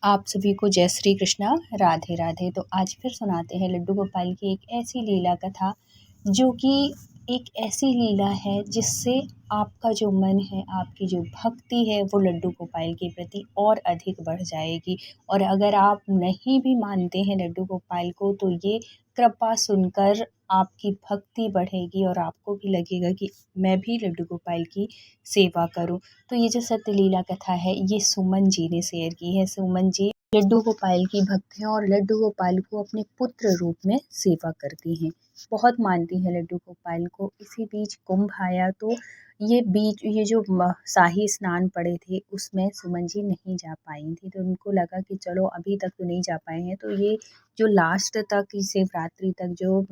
आप सभी को जय श्री कृष्णा, राधे राधे। तो आज फिर सुनाते हैं लड्डू गोपाल की एक ऐसी लीला कथा जो कि एक ऐसी लीला है जिससे आपका जो मन है, आपकी जो भक्ति है वो लड्डू गोपाल के प्रति और अधिक बढ़ जाएगी। और अगर आप नहीं भी मानते हैं लड्डू गोपाल को तो ये कृपा सुनकर आपकी भक्ति बढ़ेगी और आपको भी लगेगा कि मैं भी लड्डू गोपाल की सेवा करूं। तो ये जो सत्य लीला कथा है ये सुमन जी ने शेयर की है। सुमन जी लड्डू गोपाल की भक्त हैं और लड्डू गोपाल को अपने पुत्र रूप में सेवा करती हैं, बहुत मानती हैं लड्डू गोपाल को। इसी बीच कुंभ आया तो ये जो शाही स्नान पड़े थे उसमें सुमन जी नहीं जा पाई थी। तो उनको लगा कि चलो अभी तक तो नहीं जा पाए हैं तो ये जो लास्ट तक शिवरात्रि तक जो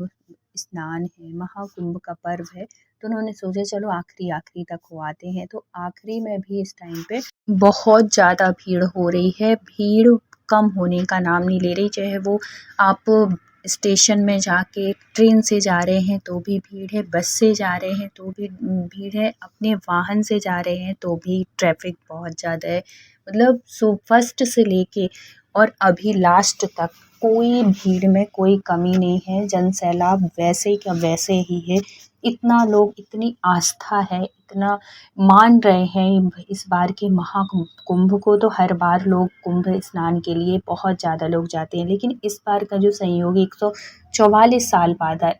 स्नान है, महाकुंभ का पर्व है, तो उन्होंने सोचा चलो आखिरी तक हो आते हैं। तो आखिरी में भी इस टाइम पे बहुत ज़्यादा भीड़ हो रही है। भीड़ कम होने का नाम नहीं ले रही, चाहे वो आप स्टेशन में जाके ट्रेन से जा रहे हैं तो भी भीड़ है, बस से जा रहे हैं तो भी भीड़ है, अपने वाहन से जा रहे हैं तो भी ट्रैफिक बहुत ज़्यादा है। मतलब फर्स्ट से लेके और अभी लास्ट तक कोई भीड़ में कोई कमी नहीं है। जन सैलाब वैसे का वैसे ही है। इतना लोग, इतनी आस्था है, इतना मान रहे हैं इस बार के महाकुंभ को। तो हर बार लोग कुंभ स्नान के लिए बहुत ज़्यादा लोग जाते हैं, लेकिन इस बार का जो संयोग 144 साल बाद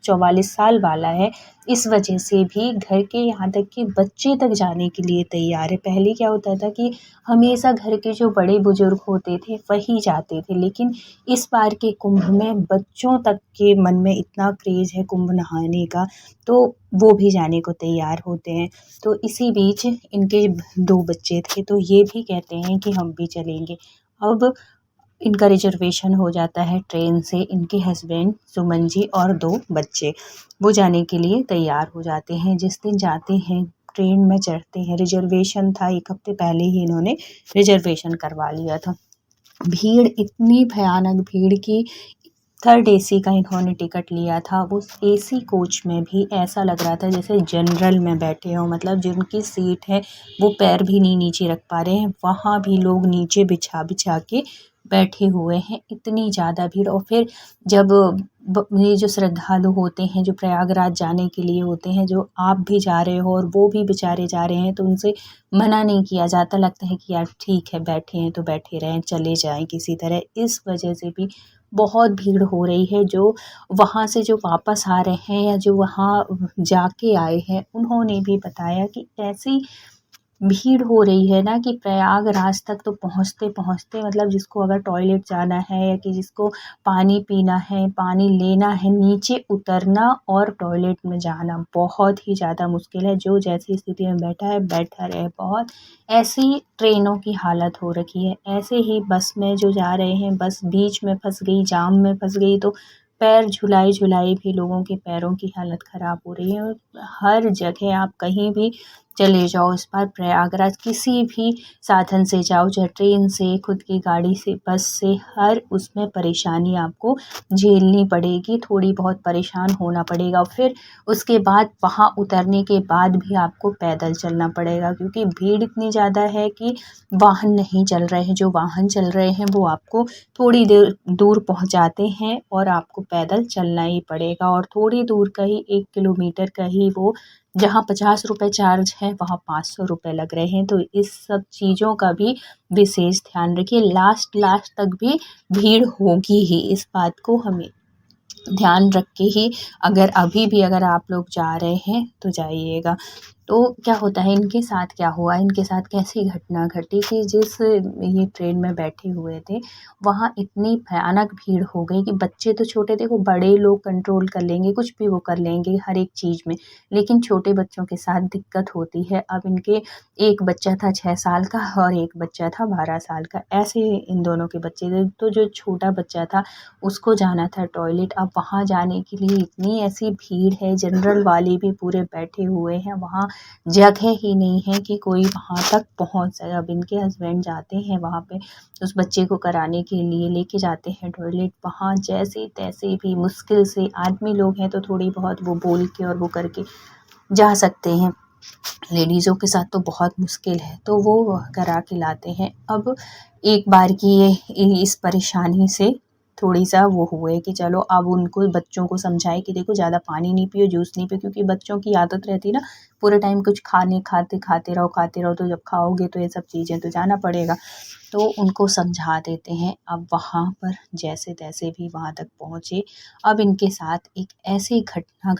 44 साल वाला है, इस वजह से भी घर के यहाँ तक कि बच्चे तक जाने के लिए तैयार है। पहले क्या होता था कि हमेशा घर के जो बड़े बुजुर्ग होते थे वही जाते थे, लेकिन इस बार के कुंभ में बच्चों तक के मन में इतना क्रेज़ है कुंभ नहाने का, तो वो भी जाने को तैयार होते हैं। तो इसी बीच इनके 2 बच्चे थे तो ये भी कहते हैं कि हम भी चलेंगे। अब इनका रिजर्वेशन हो जाता है ट्रेन से। इनके हस्बैंड सुमन जी और 2 बच्चे वो जाने के लिए तैयार हो जाते हैं। जिस दिन जाते हैं ट्रेन में चढ़ते हैं, रिजर्वेशन था 1 हफ्ते पहले ही इन्होंने रिजर्वेशन करवा लिया था। भीड़ इतनी भयानक भीड़ की थर्ड एसी का इन्होंने टिकट लिया था। उस एसी कोच में भी ऐसा लग रहा था जैसे जनरल में बैठे हों, मतलब जिनकी सीट है वो पैर भी नहीं नीचे रख पा रहे हैं, वहाँ भी लोग नीचे बिछा बिछा के बैठे हुए हैं, इतनी ज़्यादा भीड़। और फिर जब ये जो श्रद्धालु होते हैं जो प्रयागराज जाने के लिए होते हैं, जो आप भी जा रहे हो और वो भी बेचारे जा रहे हैं, तो उनसे मना नहीं किया जाता। लगता है कि यार ठीक है, बैठे हैं तो बैठे रहें, चले जाएं किसी तरह। इस वजह से भी बहुत भीड़ हो रही है। जो वहाँ से जो वापस आ रहे हैं या जो वहाँ जाके आए हैं उन्होंने भी बताया कि ऐसी भीड़ हो रही है ना कि प्रयागराज तक तो पहुँचते मतलब जिसको अगर टॉयलेट जाना है या कि जिसको पानी पीना है, पानी लेना है, नीचे उतरना और टॉयलेट में जाना बहुत ही ज़्यादा मुश्किल है। जो जैसी स्थिति में बैठा है बैठा रहे। बहुत ऐसी ट्रेनों की हालत हो रखी है। ऐसे ही बस में जो जा रहे हैं, बस बीच में फँस गई, जाम में फँस गई, तो पैर झुलाए-झुलाए भी लोगों के पैरों की हालत ख़राब हो रही है। और हर जगह आप कहीं भी चले जाओ, इस बार प्रयागराज किसी भी साधन से जाओ, चाहे ट्रेन से, खुद की गाड़ी से, बस से, हर उसमें परेशानी आपको झेलनी पड़ेगी, थोड़ी बहुत परेशान होना पड़ेगा। फिर उसके बाद वहाँ उतरने के बाद भी आपको पैदल चलना पड़ेगा, क्योंकि भीड़ इतनी ज़्यादा है कि वाहन नहीं चल रहे हैं। जो वाहन चल रहे हैं वो आपको थोड़ी देर दूर पहुँचाते हैं और आपको पैदल चलना ही पड़ेगा। और थोड़ी दूर का ही 1 किलोमीटर का ही वो, जहाँ 50 रुपये चार्ज है वहाँ 500 रुपये लग रहे हैं। तो इस सब चीज़ों का भी विशेष ध्यान रखिए। लास्ट तक भी भीड़ होगी ही, इस बात को हमें ध्यान रख के ही अगर अभी भी अगर आप लोग जा रहे हैं तो जाइएगा। तो क्या होता है, इनके साथ क्या हुआ, इनके साथ कैसी घटना घटी कि जिस ये ट्रेन में बैठे हुए थे वहाँ इतनी भयानक भीड़ हो गई कि बच्चे तो छोटे थे, वो बड़े लोग कंट्रोल कर लेंगे, कुछ भी वो कर लेंगे हर एक चीज़ में, लेकिन छोटे बच्चों के साथ दिक्कत होती है। अब इनके एक बच्चा था 6 साल का और एक बच्चा था 12 साल का, ऐसे इन दोनों के बच्चे थे। तो जो छोटा बच्चा था उसको जाना था टॉयलेट। अब वहाँ जाने के लिए इतनी ऐसी भीड़ है, जनरल वाले भी पूरे बैठे हुए हैं, वहाँ जगह ही नहीं है कि कोई वहाँ तक पहुँच जाए। अब इनके हस्बैंड जाते हैं वहाँ पे उस बच्चे को कराने के लिए, लेके जाते हैं टॉयलेट। वहाँ जैसे तैसे भी मुश्किल से, आदमी लोग हैं तो थोड़ी बहुत वो बोल के और वो करके जा सकते हैं, लेडीज़ों के साथ तो बहुत मुश्किल है, तो वो करा के लाते हैं। अब एक बार की ये इस परेशानी से थोड़ी-सा वो हुए कि चलो अब उनको बच्चों को समझाएँ कि देखो ज़्यादा पानी नहीं पियो, जूस नहीं पियो, क्योंकि बच्चों की आदत रहती है ना पूरे टाइम कुछ खाते रहो, तो जब खाओगे तो ये सब चीज़ें तो जाना पड़ेगा। तो उनको समझा देते हैं। अब वहाँ पर जैसे-तैसे भी वहाँ तक पहुँचे। अब इनके साथ एक ऐसी घटना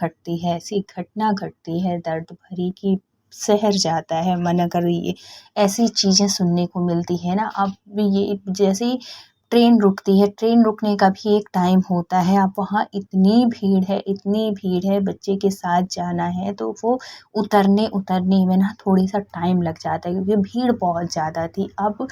घटती है दर्द भरी कि सहर जाता है मन, अगर ये ऐसी चीज़ें सुनने को मिलती है ना। अब ये जैसे ही ट्रेन रुकती है, ट्रेन रुकने का भी एक टाइम होता है। अब वहाँ इतनी भीड़ है, बच्चे के साथ जाना है तो वो उतरने में ना थोड़ी-सा टाइम लग जाता है, क्योंकि भीड़ बहुत ज़्यादा थी। अब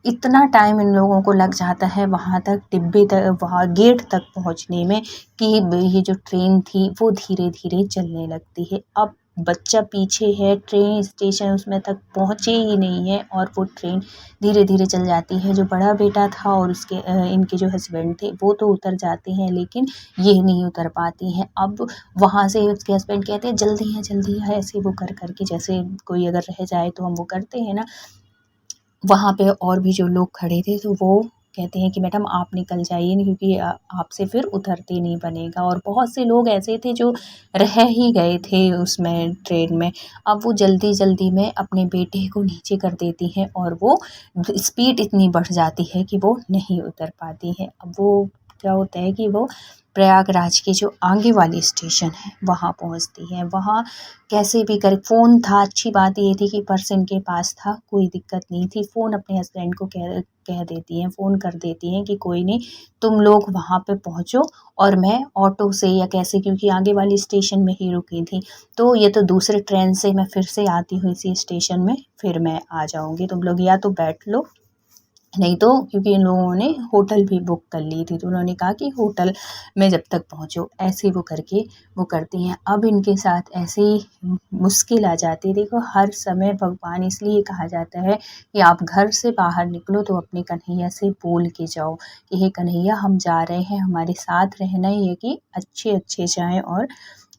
इतना टाइम इन लोगों को लग जाता है वहाँ तक डिब्बे तक, वहाँ गेट तक पहुँचने में, कि ये जो ट्रेन थी वो धीरे-धीरे चलने लगती है। अब बच्चा पीछे है, ट्रेन स्टेशन उसमें तक पहुँचे ही नहीं है और वो ट्रेन धीरे-धीरे चल जाती है। जो बड़ा बेटा था और उसके इनके जो हस्बैंड थे वो तो उतर जाते हैं, लेकिन ये नहीं उतर पाती हैं। अब वहाँ से उसके हस्बैंड कहते हैं जल्दी है, ऐसे वो कर के, जैसे कोई अगर रह जाए तो हम वो करते हैं ना। वहाँ पे और भी जो लोग खड़े थे तो वो कहते हैं कि मैडम आप निकल जाइए, नहीं क्योंकि आपसे फिर उतरते नहीं बनेगा। और बहुत से लोग ऐसे थे जो रह ही गए थे उसमें, ट्रेन में। अब वो जल्दी-जल्दी में अपने बेटे को नीचे कर देती हैं और वो स्पीड इतनी बढ़ जाती है कि वो नहीं उतर पाती हैं। अब वो क्या होता है कि वो प्रयागराज के जो आगे वाली स्टेशन है वहाँ पहुँचती हैं। वहाँ कैसे भी कर, फ़ोन था, अच्छी बात ये थी कि पर्स इनके पास था, कोई दिक्कत नहीं थी। फ़ोन अपने हस्बैंड को कह देती हैं, फ़ोन कर देती हैं कि कोई नहीं, तुम लोग वहाँ पे पहुँचो और मैं ऑटो से या कैसे, क्योंकि आगे वाली स्टेशन में ही रुकी थी, तो ये तो दूसरे ट्रेन से मैं फिर से आती हूँ इसी स्टेशन में, फिर मैं आ जाऊँगी, तुम लोग या तो बैठ लो, नहीं तो, क्योंकि इन लोगों ने होटल भी बुक कर ली थी, तो उन्होंने कहा कि होटल में जब तक पहुँचो, ऐसे वो करके वो करती हैं। अब इनके साथ ऐसे ही मुश्किल आ जाती है। देखो हर समय भगवान, इसलिए कहा जाता है कि आप घर से बाहर निकलो तो अपने कन्हैया से बोल के जाओ कि हे कन्हैया हम जा रहे हैं, हमारे साथ रहना ही है कि अच्छे-अच्छे जाएँ और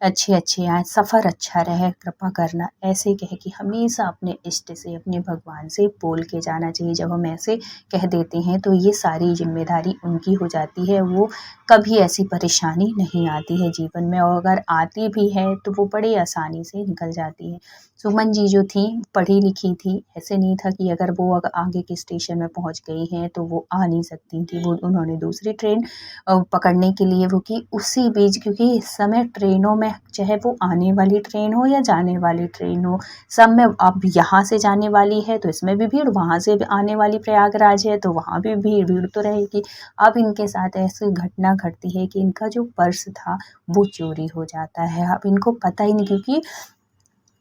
अच्छे-अच्छे आएँ, सफ़र अच्छा रहे, कृपा करना, ऐसे कह के हमेशा अपने इष्ट से, अपने भगवान से बोल के जाना चाहिए। जब हम ऐसे कह देते हैं तो ये सारी ज़िम्मेदारी उनकी हो जाती है, वो कभी ऐसी परेशानी नहीं आती है जीवन में, और अगर आती भी है तो वो बड़ी आसानी से निकल जाती है। सुमन जी जो थीं, पढ़ी लिखी थी, ऐसे नहीं था कि अगर वो आगे के स्टेशन में पहुँच गई हैं तो वो आ नहीं सकती थी। वो उन्होंने दूसरी ट्रेन पकड़ने के लिए वो की, उसी बीच, क्योंकि इस समय ट्रेनों में चाहे वो आने वाली ट्रेन हो या जाने वाली ट्रेन हो, सब में, अब यहाँ से जाने वाली है तो इसमें भी भीड़, वहाँ से आने वाली प्रयागराज है तो वहाँ भी भीड़ तो रहेगी। अब इनके साथ ऐसी घटना घटती है कि इनका जो पर्स था वो चोरी हो जाता है। अब इनको पता ही नहीं, क्योंकि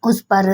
उस पर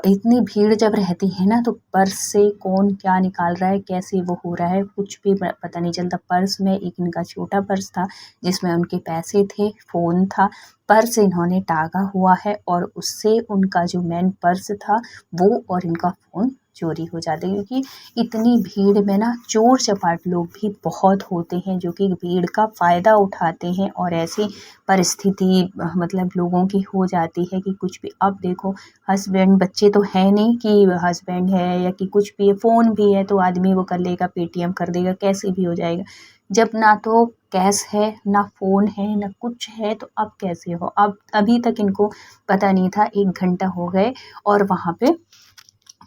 इतनी भीड़ जब रहती है ना तो पर्स से कौन क्या निकाल रहा है, कैसे वो हो रहा है, कुछ भी पता नहीं चलता। पर्स में एक इनका छोटा पर्स था जिसमें उनके पैसे थे, फ़ोन था, पर्स इन्होंने टाँगा हुआ है और उससे उनका जो मेन पर्स था वो और इनका फ़ोन चोरी हो जाता है। क्योंकि इतनी भीड़ में ना चोर चपाट लोग भी बहुत होते हैं जो कि भीड़ का फ़ायदा उठाते हैं, और ऐसी परिस्थिति मतलब लोगों की हो जाती है कि कुछ भी। अब देखो हस्बैंड, बच्चे तो है नहीं कि हस्बैंड है या कि कुछ भी है, फ़ोन भी है तो आदमी वो कर लेगा, पेटीएम कर देगा, कैसे भी हो जाएगा। जब ना तो कैश है, ना फ़ोन है, ना कुछ है, तो अब कैसे हो। अब अभी तक इनको पता नहीं था, 1 घंटा हो गए और वहाँ पे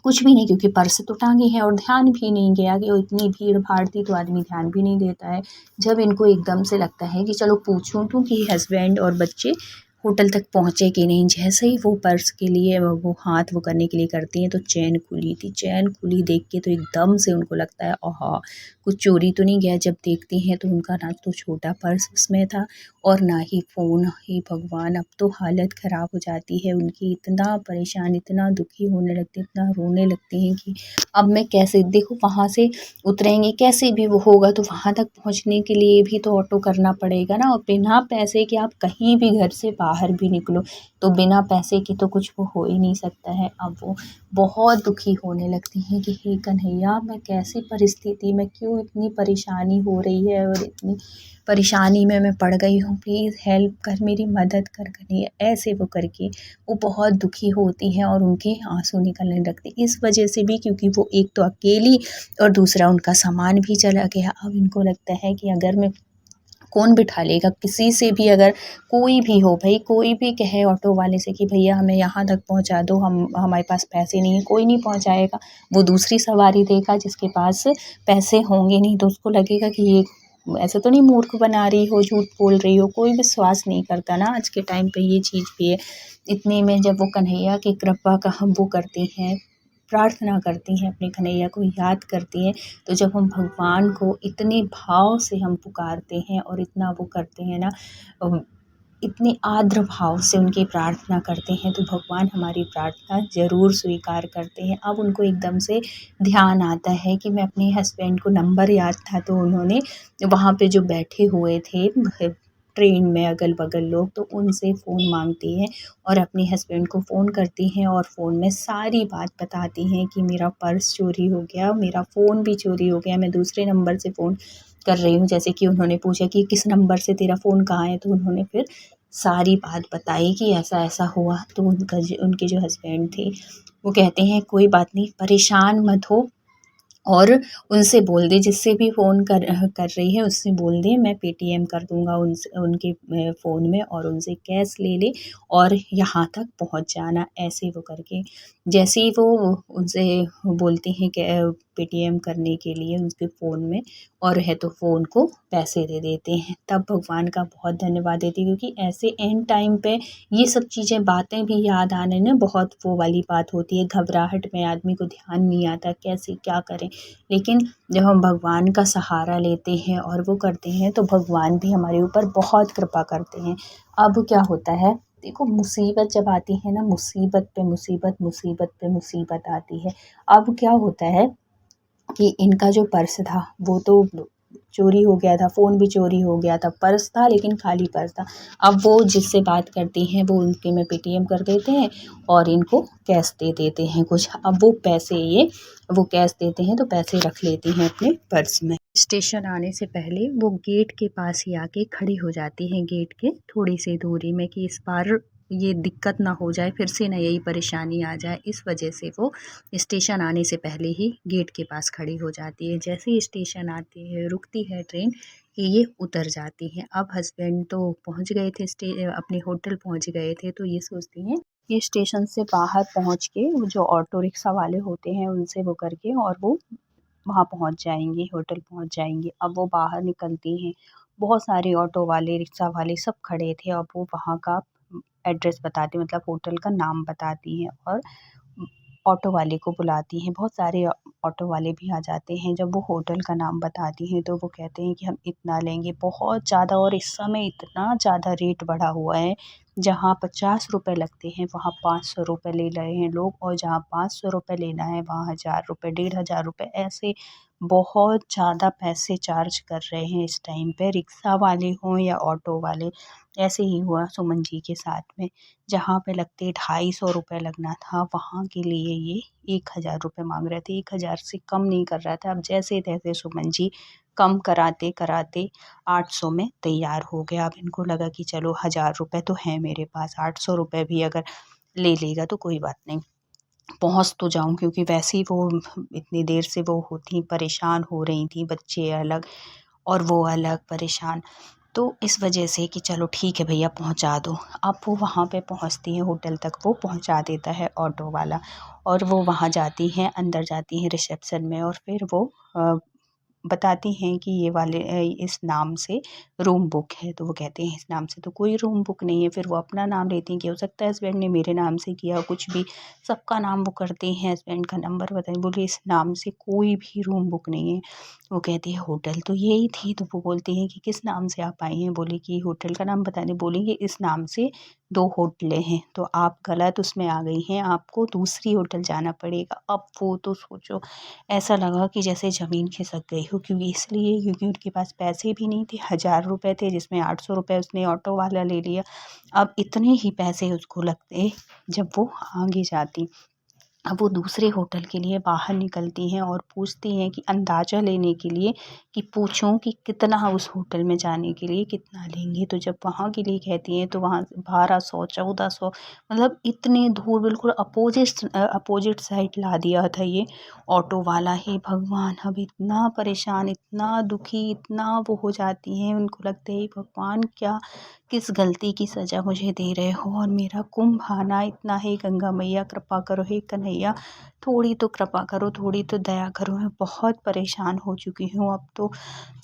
कुछ भी नहीं, क्योंकि पर्स तो टाँगे हैं और ध्यान भी नहीं गया कि वो इतनी भीड़-भाड़ थी तो आदमी ध्यान भी नहीं देता है। जब इनको एकदम से लगता है कि चलो पूछूँ तो कि हस्बैंड और बच्चे होटल तक पहुँचे कि नहीं, जैसे ही वो पर्स के लिए वो हाथ वो करने के लिए करती हैं तो चेन खुली थी। चेन खुली देख के तो एकदम से उनको लगता है आहा! कुछ चोरी तो नहीं गया। जब देखती हैं तो उनका ना तो छोटा पर्स उसमें था और ना ही फ़ोन। हे भगवान! अब तो हालत ख़राब हो जाती है उनकी, इतना परेशान, इतना दुखी होने लगती हैं, इतना रोने लगती हैं कि अब मैं कैसे, देखो वहाँ से उतरेंगे, कैसे भी वो होगा तो वहाँ तक पहुँचने के लिए भी तो ऑटो करना पड़ेगा ना, और बिना पैसे के आप कहीं भी घर से बाहर बाहर भी निकलो तो बिना पैसे के तो कुछ वो हो ही नहीं सकता है। अब वो बहुत दुखी होने लगती हैं कि हे कन्हैया, मैं कैसी परिस्थिति में, क्यों इतनी परेशानी हो रही है और इतनी परेशानी में मैं पड़ गई हूँ, प्लीज़ हेल्प कर, मेरी मदद कर कन्हैया। ऐसे वो करके वो बहुत दुखी होती हैं और उनके आंसू निकलने लगते, इस वजह से भी क्योंकि वो एक तो अकेली और दूसरा उनका सामान भी चला गया। अब इनको लगता है कि अगर मैं, कौन बिठा लेगा, किसी से भी अगर कोई भी हो भाई, कोई भी कहे ऑटो वाले से कि भैया हमें यहाँ तक पहुँचा दो, हम हमारे पास पैसे नहीं है, कोई नहीं पहुँचाएगा। वो दूसरी सवारी देगा जिसके पास पैसे होंगे नहीं, तो उसको लगेगा कि ये ऐसे तो नहीं मूर्ख बना रही हो, झूठ बोल रही हो। कोई विश्वास नहीं करता ना आज के टाइम पे, ये चीज़ भी है। इतने में जब वो कन्हैया की कृपा का हम वो करते हैं, प्रार्थना करती हैं, अपने कन्हैया को याद करती हैं, तो जब हम भगवान को इतने भाव से हम पुकारते हैं और इतना वो करते हैं ना, इतने आर्द्र भाव से उनकी प्रार्थना करते हैं, तो भगवान हमारी प्रार्थना ज़रूर स्वीकार करते हैं। अब उनको एकदम से ध्यान आता है कि मैं अपने हस्बैंड को नंबर याद था, तो उन्होंने वहाँ पे जो बैठे हुए थे ट्रेन में अगल-बगल लोग, तो उनसे फ़ोन माँगती हैं और अपने हस्बैंड को फ़ोन करती हैं और फ़ोन में सारी बात बताती हैं कि मेरा पर्स चोरी हो गया, मेरा फ़ोन भी चोरी हो गया, मैं दूसरे नंबर से फ़ोन कर रही हूँ। जैसे कि उन्होंने पूछा कि किस नंबर से तेरा फ़ोन कहाँ है, तो उन्होंने फिर सारी बात बताई कि ऐसा-ऐसा हुआ। तो उनके जो हस्बैंड थे, वो कहते हैं कोई बात नहीं, परेशान मत हो, और उनसे बोल दे, जिससे भी फ़ोन कर रही है उससे बोल दे, मैं पेटीएम कर दूँगा उनसे, उनके फ़ोन में, और उनसे कैश ले ले और यहाँ तक पहुँच जाना। ऐसे वो करके जैसे ही वो उनसे बोलते हैं कि पेटीएम करने के लिए उनके फ़ोन में, और है तो फ़ोन को पैसे दे देते हैं, तब भगवान का बहुत धन्यवाद देती हूँ, क्योंकि ऐसे एंड टाइम पे ये सब चीज़ें, बातें भी याद आने ना बहुत वो वाली बात होती है। घबराहट में आदमी को ध्यान नहीं आता कैसे क्या करें, लेकिन जब हम भगवान का सहारा लेते हैं और वो करते हैं, तो भगवान भी हमारे ऊपर बहुत कृपा करते हैं। अब क्या होता है, देखो मुसीबत जब आती है ना, मुसीबत पे मुसीबत, मुसीबत पे मुसीबत आती है। अब क्या होता है कि इनका जो पर्स था वो तो चोरी हो गया था, फ़ोन भी चोरी हो गया था, पर्स था लेकिन खाली पर्स था। अब वो जिससे बात करती हैं वो उनके में पेटीएम कर देते हैं और इनको कैश दे देते हैं कुछ। अब वो पैसे ये वो कैश देते हैं, तो पैसे रख लेती हैं अपने पर्स में। स्टेशन आने से पहले वो गेट के पास ही आके खड़ी हो जाती हैं, गेट के थोड़ी सी दूरी में, कि इस बार ये दिक्कत ना हो जाए, फिर से ना यही परेशानी आ जाए। इस वजह से वो स्टेशन आने से पहले ही गेट के पास खड़ी हो जाती है। जैसे ही स्टेशन आती है, रुकती है ट्रेन, कि ये उतर जाती हैं। अब हस्बैंड तो पहुंच गए थे, अपने होटल पहुंच गए थे, तो ये सोचती हैं ये स्टेशन से बाहर पहुंच के वो जो ऑटो रिक्शा वाले होते हैं उनसे वो करके, और वो वहाँ पहुंच जाएंगी, होटल पहुंच जाएंगी। अब वो बाहर निकलती हैं, बहुत सारे ऑटो वाले, रिक्शा वाले सब खड़े थे। अब वो वहाँ का एड्रेस बताती, मतलब होटल का नाम बताती हैं और ऑटो वाले को बुलाती हैं। बहुत सारे ऑटो वाले भी आ जाते हैं। जब वो होटल का नाम बताती हैं, तो वो कहते हैं कि हम इतना लेंगे, बहुत ज़्यादा, और इस समय इतना ज़्यादा रेट बढ़ा हुआ है, जहाँ 50 रुपए लगते हैं वहाँ 500 रुपए ले रहे हैं लोग, और जहाँ 500 रुपए लेना है वहाँ 1000 रुपए, 1500 रुपए, ऐसे बहुत ज़्यादा पैसे चार्ज कर रहे हैं इस टाइम पे, रिक्शा वाले हों या ऑटो वाले। ऐसे ही हुआ सुमन जी के साथ में, जहाँ पे लगते 250 रुपए लगना था, वहाँ के लिए ये 1000 रुपए माँग रहे थे, 1000 से कम नहीं कर रहा था। अब जैसे-तैसे सुमन जी कम कराते-कराते 800 में तैयार हो गए। अब इनको लगा कि चलो 1000 रुपए तो हैं मेरे पास, 800 रुपए भी अगर ले लेगा तो कोई बात नहीं, पहुँच तो जाऊँ, क्योंकि वैसे ही वो इतनी देर से वो होती परेशान हो रही थी, बच्चे अलग और वो अलग परेशान। तो इस वजह से कि चलो ठीक है भैया पहुंचा दो। अब वो वहाँ पे पहुंचती हैं, होटल तक वो पहुंचा देता है ऑटो वाला, और वो वहाँ जाती हैं, अंदर जाती हैं रिसेप्शन में, और फिर वो बताती हैं कि ये वाले इस नाम से रूम बुक है। तो वो कहते हैं इस नाम से तो कोई रूम बुक नहीं है। फिर वो अपना नाम लेती हैं कि हो सकता है हस्बैंड ने मेरे नाम से किया हो, कुछ भी, सबका नाम वो करते हैं, हस्बैंड का नंबर बताएं, बोले इस नाम से कोई भी रूम बुक नहीं है। वो कहती है होटल तो यही थी। तो वो बोलती हैं कि किस नाम से आप आई हैं, बोले कि होटल का नाम बता दें, बोलेंगे इस नाम से 2 होटलें हैं, तो आप गलत उसमें आ गई हैं, आपको दूसरी होटल जाना पड़ेगा। अब वो तो सोचो, ऐसा लगा कि जैसे ज़मीन खिसक गई हो, क्योंकि उनके पास पैसे भी नहीं थे, 1000 रुपए थे जिसमें 800 रुपए उसने ऑटो वाला ले लिया। अब इतने ही पैसे उसको लगते जब वो आगे जाती। अब वो दूसरे होटल के लिए बाहर निकलती हैं और पूछती हैं कि अंदाज़ा लेने के लिए कि पूछूं कि कितना उस होटल में जाने के लिए कितना लेंगे। तो जब वहाँ के लिए कहती हैं तो वहाँ 1200 1400, मतलब इतनी दूर, बिल्कुल अपोजिट साइड ला दिया था ये ऑटो वाला। ही भगवान, अब इतना परेशान, इतना दुखी, इतना वो हो जाती हैं, उनको लगता है भगवान क्या, किस गलती की सज़ा मुझे दे रहे हो और मेरा कुंभ आना इतना है। गंगा मैया कृपा करो, हे कन्हैया थोड़ी तो कृपा करो, थोड़ी तो दया करो, मैं बहुत परेशान हो चुकी हूँ, अब तो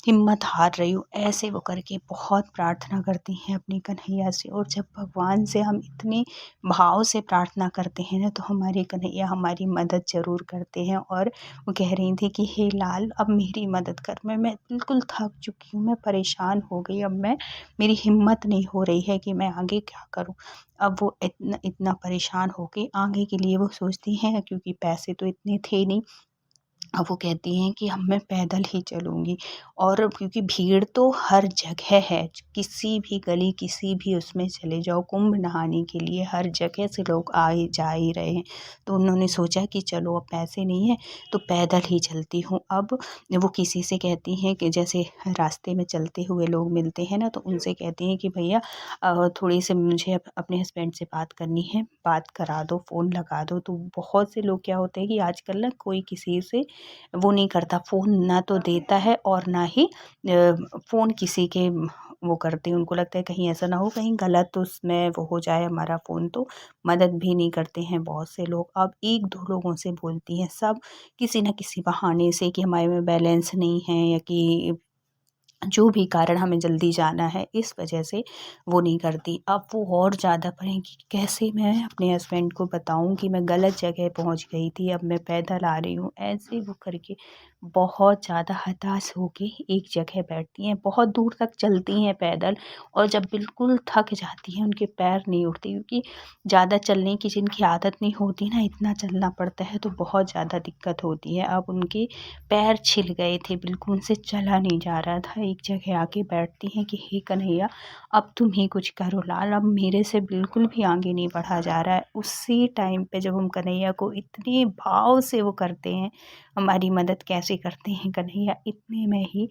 हिम्मत हार रही हूँ। ऐसे वो करके बहुत प्रार्थना करती हैं अपने कन्हैया से। और जब भगवान से हम इतने भाव से प्रार्थना करते हैं ना, तो हमारे कन्हैया हमारी मदद ज़रूर करते हैं। और वो कह रही थी कि हे लाल, अब मेरी मदद कर, मैं बिल्कुल थक चुकी हूँ, मैं परेशान हो गई, अब मेरी हिम्मत नहीं हो रही है कि मैं आगे क्या करूँ। अब वो इतना इतना परेशान हो के आगे के लिए वो सोचती हैं, क्योंकि पैसे तो इतने थे नहीं। अब वो कहती हैं कि अब मैं पैदल ही चलूँगी। और क्योंकि भीड़ तो हर जगह है, किसी भी गली, किसी भी उसमें चले जाओ, कुंभ नहाने के लिए हर जगह से लोग आ ही जा ही रहे हैं। तो उन्होंने सोचा कि चलो अब पैसे नहीं हैं तो पैदल ही चलती हूँ। अब वो किसी से कहती हैं कि जैसे रास्ते में चलते हुए लोग मिलते हैं ना, तो उनसे कहती हैं कि भैया थोड़ी सी मुझे अपने हस्बैंड से बात करनी है, बात करा दो, फ़ोन लगा दो। तो बहुत से लोग क्या होते हैं कि आजकल ना कोई किसी से वो नहीं करता, फ़ोन ना तो देता है और ना ही फ़ोन किसी के वो करते हैं। उनको लगता है कहीं ऐसा ना हो, कहीं गलत उसमें वो हो जाए हमारा फ़ोन, तो मदद भी नहीं करते हैं बहुत से लोग। अब 1-2 लोगों से बोलती हैं, सब किसी न किसी बहाने से कि हमारे में बैलेंस नहीं है या कि जो भी कारण हमें जल्दी जाना है, इस वजह से वो नहीं करती। अब वो और ज़्यादा परेशान कि कैसे मैं अपने हस्बैंड को बताऊँ कि मैं गलत जगह पहुँच गई थी, अब मैं पैदल आ रही हूँ। ऐसे वो करके बहुत ज़्यादा हताश होके एक जगह बैठती हैं, बहुत दूर तक चलती हैं पैदल। और जब बिल्कुल थक जाती हैं, उनके पैर नहीं उठते, क्योंकि ज़्यादा चलने की जिनकी आदत नहीं होती ना, इतना चलना पड़ता है तो बहुत ज़्यादा दिक्कत होती है। अब उनके पैर छिल गए थे, बिल्कुल उनसे चला नहीं जा रहा था। एक जगह आके बैठती हैं कि हे कन्हैया, अब तुम ही कुछ करो लाल, अब मेरे से बिल्कुल भी आगे नहीं बढ़ा जा रहा है। उसी टाइम पे जब हम कन्हैया को इतने भाव से वो करते हैं, हमारी मदद कैसे करते हैं कन्हैया, इतने में ही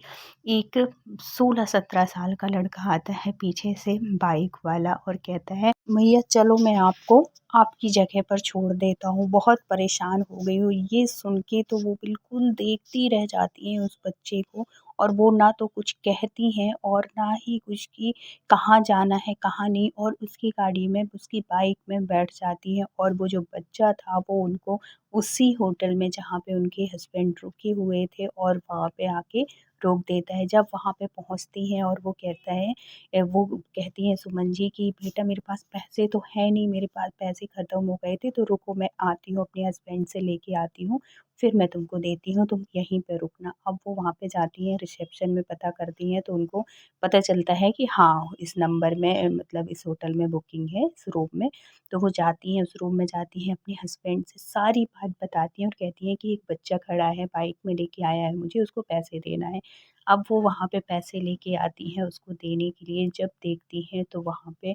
एक 16-17 साल का लड़का आता है पीछे से बाइक वाला और कहता है, मैया चलो मैं आपको आपकी जगह पर छोड़ देता हूँ, बहुत परेशान हो गई हूँ। ये सुन के तो वो बिल्कुल देखती रह जाती हैं उस बच्चे को। और वो ना तो कुछ कहती हैं और ना ही कुछ कि कहाँ जाना है कहाँ नहीं, और उसकी गाड़ी में, उसकी बाइक में बैठ जाती हैं। और वो जो बच्चा था वो उनको उसी होटल में जहाँ पे उनके हस्बैंड रुके हुए थे और वहाँ पे आके रोक देता है। जब वहाँ पे पहुँचती हैं और वो कहता है, वो कहती हैं सुमन जी कि बेटा मेरे पास पैसे तो है नहीं, मेरे पास पैसे ख़त्म हो गए थे, तो रुको मैं आती हूँ, अपने हस्बैंड से लेके आती हूँ, फिर मैं तुमको देती हूँ, तुम यहीं पे रुकना। अब वो वहाँ पे जाती हैं, रिसेप्शन में पता करती हैं तो उनको पता चलता है कि हाँ, इस नंबर में, मतलब इस होटल में बुकिंग है, इस रूम में। तो वो जाती हैं, उस रूम में जाती हैं, अपने हस्बैंड से सारी बात बताती हैं और कहती हैं कि एक बच्चा खड़ा है, बाइक में लेके आया है, मुझे उसको पैसे देना है। अब वो वहाँ पे पैसे लेके आती हैं उसको देने के लिए, जब देखती हैं तो वहाँ पे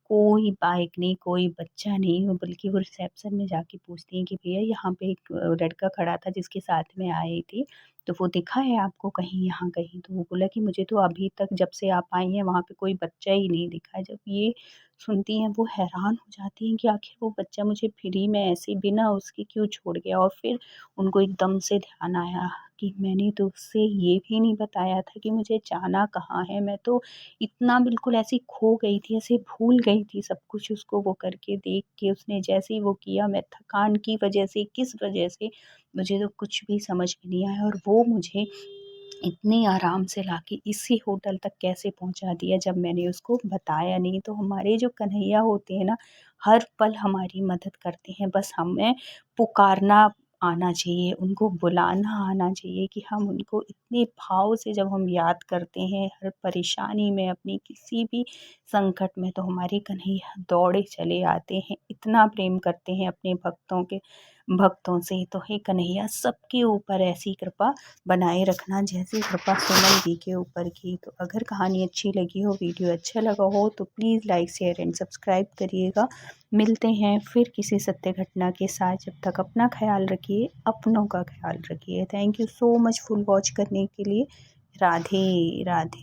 कोई बाइक नहीं, कोई बच्चा नहीं, वो बल्कि वो रिसेप्शन में जाके पूछती हैं कि भैया यहाँ पे एक लड़का खड़ा था जिसके साथ में आई थी, तो वो दिखा है आपको कहीं यहाँ कहीं? तो वो बोला कि मुझे तो अभी तक जब से आप आई हैं वहाँ पे कोई बच्चा ही नहीं दिखा है। जब ये सुनती हैं वो हैरान हो जाती हैं कि आखिर वो बच्चा मुझे फ्री में ऐसे बिना उसके क्यों छोड़ गया। और फिर उनको एकदम से ध्यान आया कि मैंने तो उससे ये भी नहीं बताया था कि मुझे जाना कहाँ है। मैं तो इतना बिल्कुल ऐसी खो गई थी, ऐसे भूल गई थी सब कुछ, उसको वो करके देख के उसने जैसे ही वो किया, मैं थकान की वजह से, किस वजह से, मुझे तो कुछ भी समझ में नहीं आया। और वो मुझे इतने आराम से लाके इसी होटल तक कैसे पहुँचा दिया जब मैंने उसको बताया नहीं। तो हमारे जो कन्हैया होते हैं ना, हर पल हमारी मदद करते हैं, बस हमें पुकारना आना चाहिए, उनको बुलाना आना चाहिए कि हम उनको इतने भाव से जब हम याद करते हैं हर परेशानी में, अपनी किसी भी संकट में, तो हमारे कन्हैया दौड़े चले आते हैं। इतना प्रेम करते हैं अपने भक्तों से। तो हे कन्हैया सबके ऊपर ऐसी कृपा बनाए रखना जैसी कृपा सुमन जी के ऊपर की। तो अगर कहानी अच्छी लगी हो, वीडियो अच्छा लगा हो, तो please like share and subscribe करिएगा। मिलते हैं फिर किसी सत्य घटना के साथ। जब तक अपना ख्याल रखिए, अपनों का ख्याल रखिए। Thank you so much full watch करने के लिए। राधे राधे।